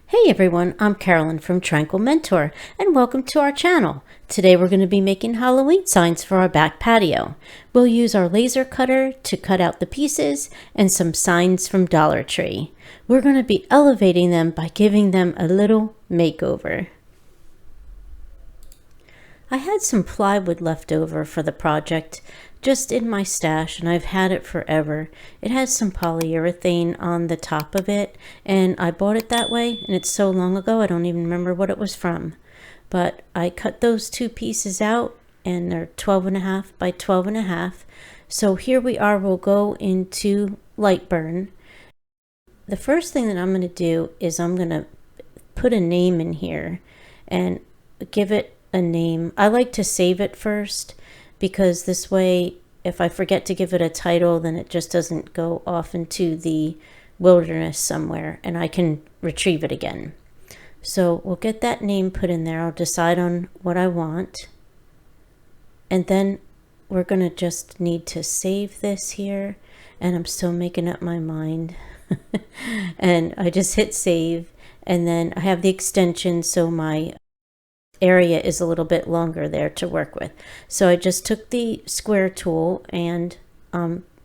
Hey everyone, I'm Carolyn from Tranquil Mentor and welcome to our channel. Today we're going to be making Halloween signs for our back patio. We'll use our laser cutter to cut out the pieces and some signs from Dollar Tree. We're going to be elevating them by giving them a little makeover. I had some plywood left over for the project just in my stash, and I've had it forever. It has some polyurethane on the top of it, and I bought it that way, and it's so long ago I don't even remember what it was from. But I cut those two pieces out, and they're 12.5 by 12.5. So here we are. We'll go into light burn. The first thing that I'm going to do is I'm going to put a name in here and give it a name. I like to save it first, because this way if I forget to give it a title, then it just doesn't go off into the wilderness somewhere and I can retrieve it again. So we'll get that name put in there. I'll decide on what I want, and then we're gonna just need to save this here, and I'm still making up my mind. And I just hit save, and then I have the extension so my area is a little bit longer there to work with. So I just took the square tool and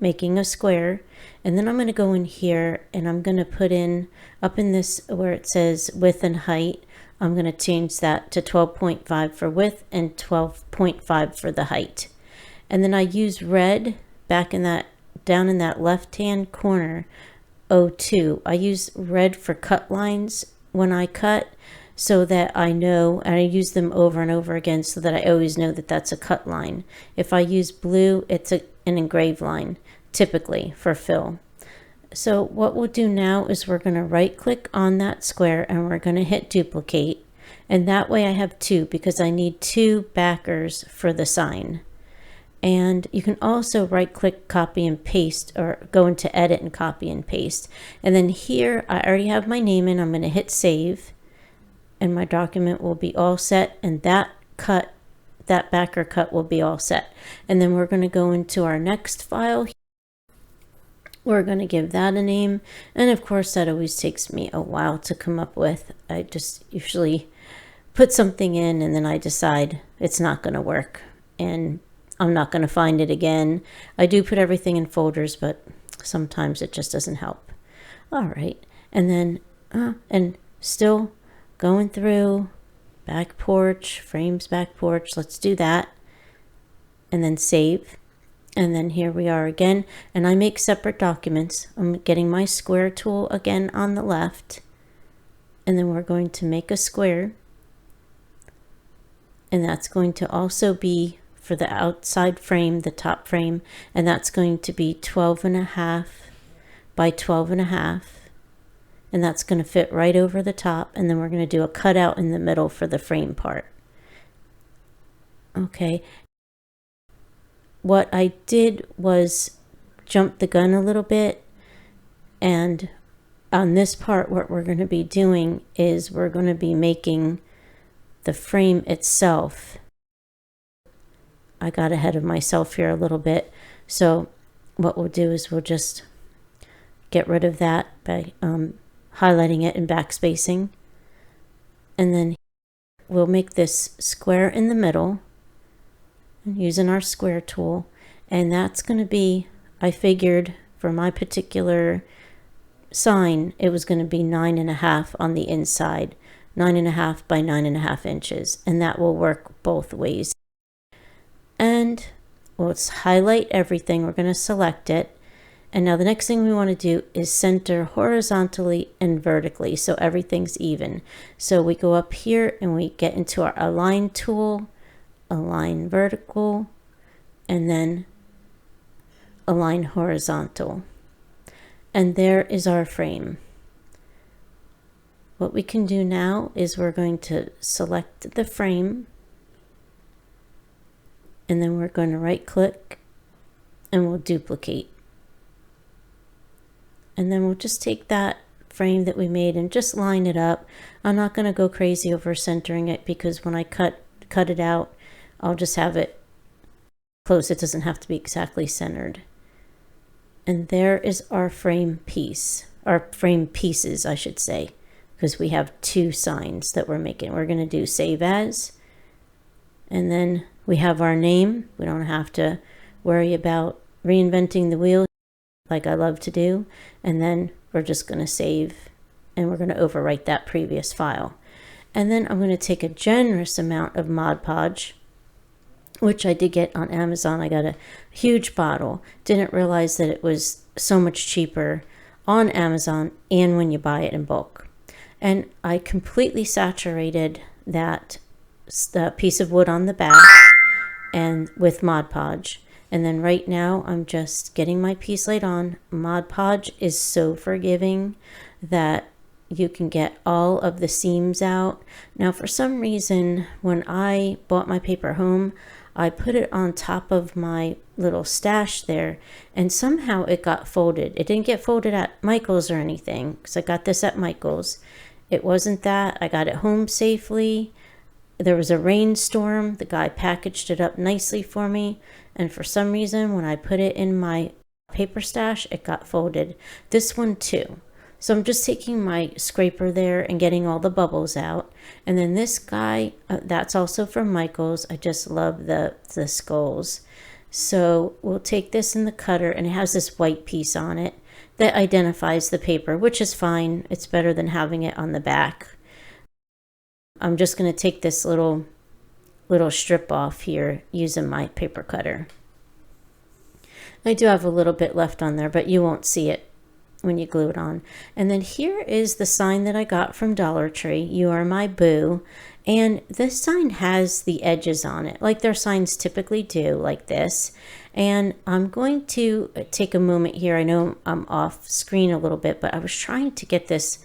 making a square, and then I'm going to go in here and I'm going to put in up in this where it says width and height. I'm going to change that to 12.5 for width and 12.5 for the height. And then I use red back in that, down in that left hand corner, 02. I use red for cut lines when I cut, so that I know, and I use them over and over again so that I always know that that's a cut line. If I use blue, it's an engraved line, typically for fill. So what we'll do now is we're going to right click on that square and we're going to hit duplicate. And that way I have two, because I need two backers for the sign. And you can also right click, copy and paste, or go into edit and copy and paste. And then here I already have my name in. I'm going to hit save, and my document will be all set, and that backer cut will be all set. And then we're going to go into our next file. We're going to give that a name, and of course that always takes me a while to come up with. I just usually put something in and then I decide it's not going to work and I'm not going to find it again. I do put everything in folders, but sometimes it just doesn't help. All right, and then and still going through back porch, frames, back porch. Let's do that. And then save. And then here we are again. And I make separate documents. I'm getting my square tool again on the left. And then we're going to make a square. And that's going to also be for the outside frame, the top frame. And that's going to be 12.5 by 12.5. And that's going to fit right over the top, and then we're going to do a cutout in the middle for the frame part. Okay, what I did was jump the gun a little bit, and on this part what we're going to be doing is we're going to be making the frame itself. I got ahead of myself here a little bit, so what we'll do is we'll just get rid of that by highlighting it and backspacing, and then we'll make this square in the middle using our square tool, and that's going to be, I figured for my particular sign it was going to be 9.5 on the inside, 9.5 by 9.5 inches, and that will work both ways. And let's highlight everything. We're going to select it. And now the next thing we want to do is center horizontally and vertically so everything's even. So we go up here and we get into our align tool, align vertical, and then align horizontal. And there is our frame. What we can do now is we're going to select the frame, and then we're going to right click and we'll duplicate. And then we'll just take that frame that we made and just line it up. I'm not going to go crazy over centering it, because when I cut it out, I'll just have it close. It doesn't have to be exactly centered. And there is our frame piece, our frame pieces, I should say. because we have two signs that we're making. We're going to do save as, and then we have our name. We don't have to worry about reinventing the wheel like I love to do. And then we're just going to save, and we're going to overwrite that previous file. And then I'm going to take a generous amount of Mod Podge, which I did get on Amazon. I got a huge bottle. Didn't realize that it was so much cheaper on Amazon and when you buy it in bulk. And I completely saturated that piece of wood on the back and with Mod Podge. And then right now I'm just getting my piece laid on. Mod Podge is so forgiving that you can get all of the seams out. Now, for some reason, when I bought my paper home, I put it on top of my little stash there, and somehow it got folded. It didn't get folded at Michael's or anything, because I got this at Michael's. It wasn't that. I got it home safely. There was a rainstorm. The guy packaged it up nicely for me, and for some reason, when I put it in my paper stash, it got folded. This one too. So I'm just taking my scraper there and getting all the bubbles out. And then this guy, that's also from Michael's. I just love the skulls. So we'll take this in the cutter, and it has this white piece on it that identifies the paper, which is fine. It's better than having it on the back. I'm just going to take this little strip off here using my paper cutter. I do have a little bit left on there, but you won't see it when you glue it on. And then here is the sign that I got from Dollar Tree, You Are My Boo. And this sign has the edges on it, like their signs typically do, like this. And I'm going to take a moment here. I know I'm off screen a little bit, but I was trying to get this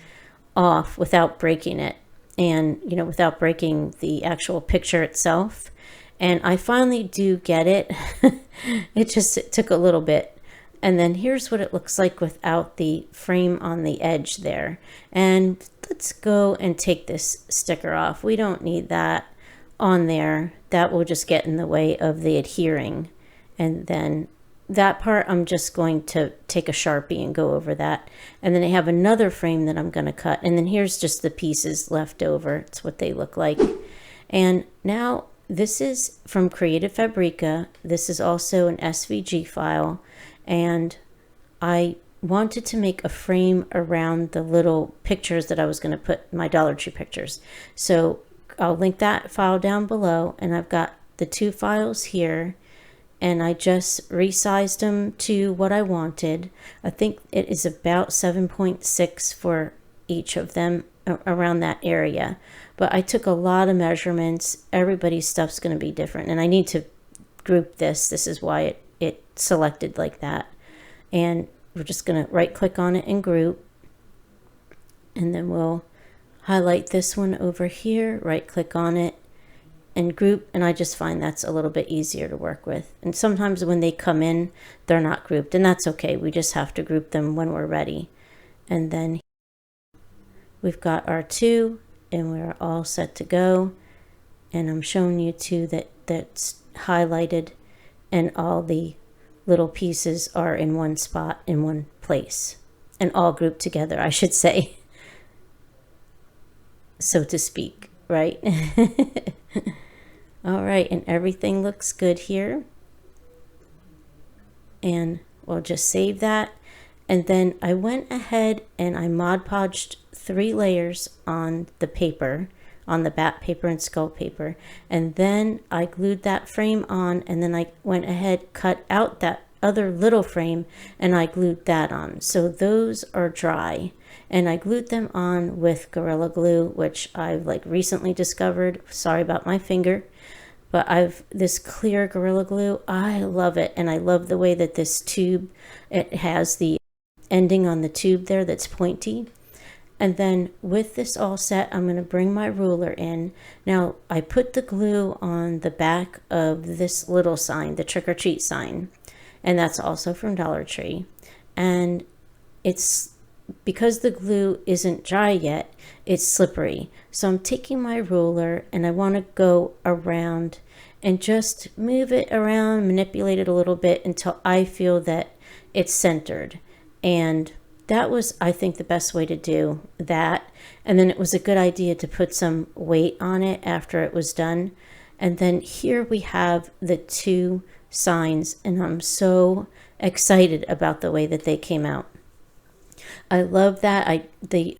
off without breaking it, and without breaking the actual picture itself. And I finally do get it. It took a little bit. And then here's what it looks like without the frame on the edge there. And let's go and take this sticker off. We don't need that on there. That will just get in the way of the adhering. And then that part, I'm just going to take a Sharpie and go over that. And then I have another frame that I'm going to cut. And then here's just the pieces left over. It's what they look like. And now this is from Creative Fabrica. This is also an SVG file. And I wanted to make a frame around the little pictures that I was going to put, my Dollar Tree pictures. So I'll link that file down below, and I've got the two files here, and I just resized them to what I wanted. I think it is about 7.6 for each of them, around that area. But I took a lot of measurements. Everybody's stuff's going to be different, and I need to group this. This is why it selected like that. And we're just going to right click on it and group, and then we'll highlight this one over here, right click on it and group. And I just find that's a little bit easier to work with. And sometimes when they come in, they're not grouped, and that's okay. We just have to group them when we're ready. And then we've got our two, and we're all set to go. And I'm showing you two that's highlighted, and all the little pieces are in one spot, in one place, and all grouped together, I should say, so to speak, right? All right, and everything looks good here. And we'll just save that. And then I went ahead and I Mod Podged 3 layers on the paper, on the bat paper and skull paper, and then I glued that frame on, and then I went ahead, cut out that other little frame, and I glued that on. So those are dry, and I glued them on with Gorilla Glue, which I've recently discovered. Sorry about my finger, but this clear Gorilla Glue, I love it. And I love the way that this tube, it has the ending on the tube there that's pointy. And then with this all set, I'm going to bring my ruler in. Now, I put the glue on the back of this little sign, the trick or treat sign, and that's also from Dollar Tree. And it's because the glue isn't dry yet, it's slippery. So I'm taking my ruler, and I want to go around and just move it around, manipulate it a little bit until I feel that it's centered. And that was, I think, the best way to do that. And then it was a good idea to put some weight on it after it was done. And then here we have the two signs, and I'm so excited about the way that they came out. I love that. The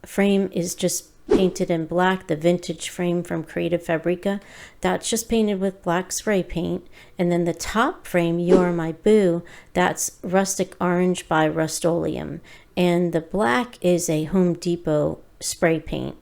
frame is just painted in black, the vintage frame from Creative Fabrica. That's just painted with black spray paint. And then the top frame, You Are My Boo, that's rustic orange by Rust-Oleum. And the black is a Home Depot spray paint.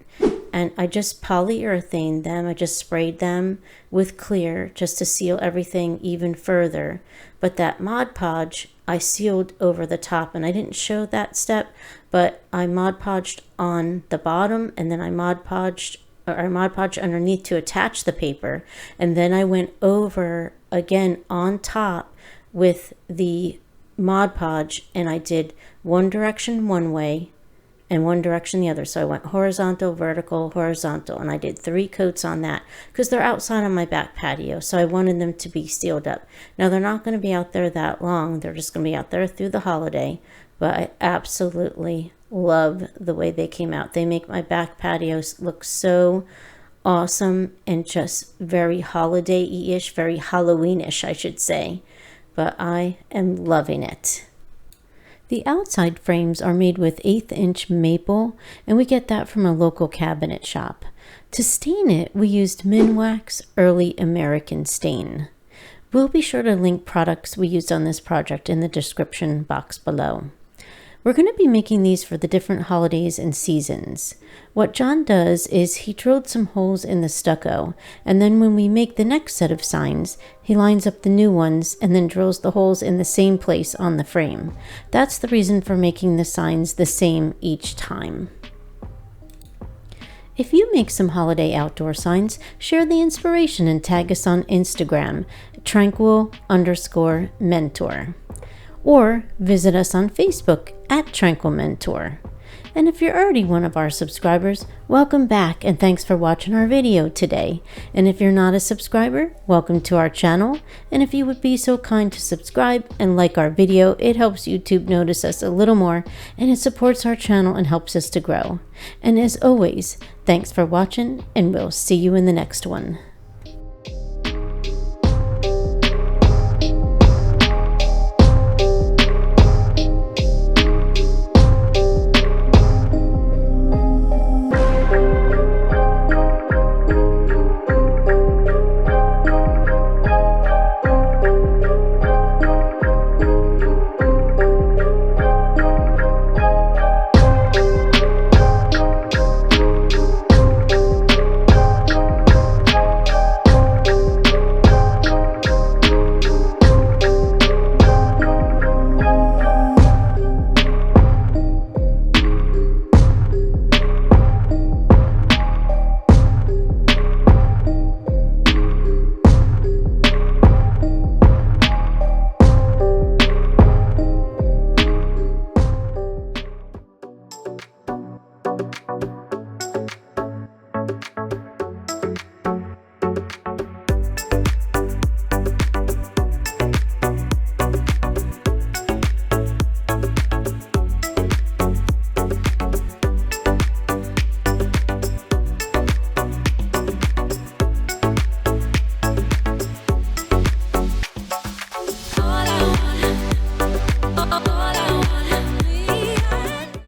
And I just polyurethane them. I just sprayed them with clear just to seal everything even further. But that Mod Podge, I sealed over the top, and I didn't show that step, but I Mod Podged on the bottom, and then I Mod Podged underneath to attach the paper. And then I went over again on top with the Mod Podge, and I did one direction one way and one direction the other. So I went horizontal, vertical, horizontal, and I did 3 coats on that because they're outside on my back patio. So I wanted them to be sealed up. Now they're not going to be out there that long. They're just going to be out there through the holiday, but I absolutely love the way they came out. They make my back patios look so awesome and just very holiday-ish, very Halloween-ish, I should say. But I am loving it. The outside frames are made with 1/8 inch maple, and we get that from a local cabinet shop. To stain it, we used Minwax Early American stain. We'll be sure to link products we used on this project in the description box below. We're going to be making these for the different holidays and seasons. What John does is he drilled some holes in the stucco, and then when we make the next set of signs, he lines up the new ones and then drills the holes in the same place on the frame. That's the reason for making the signs the same each time. If you make some holiday outdoor signs, share the inspiration and tag us on Instagram, Tranquil_Mentor. Or visit us on Facebook at Tranquil Mentor. And if you're already one of our subscribers, welcome back and thanks for watching our video today. And if you're not a subscriber, welcome to our channel. And if you would be so kind to subscribe and like our video, it helps YouTube notice us a little more, and it supports our channel and helps us to grow. And as always, thanks for watching, and we'll see you in the next one.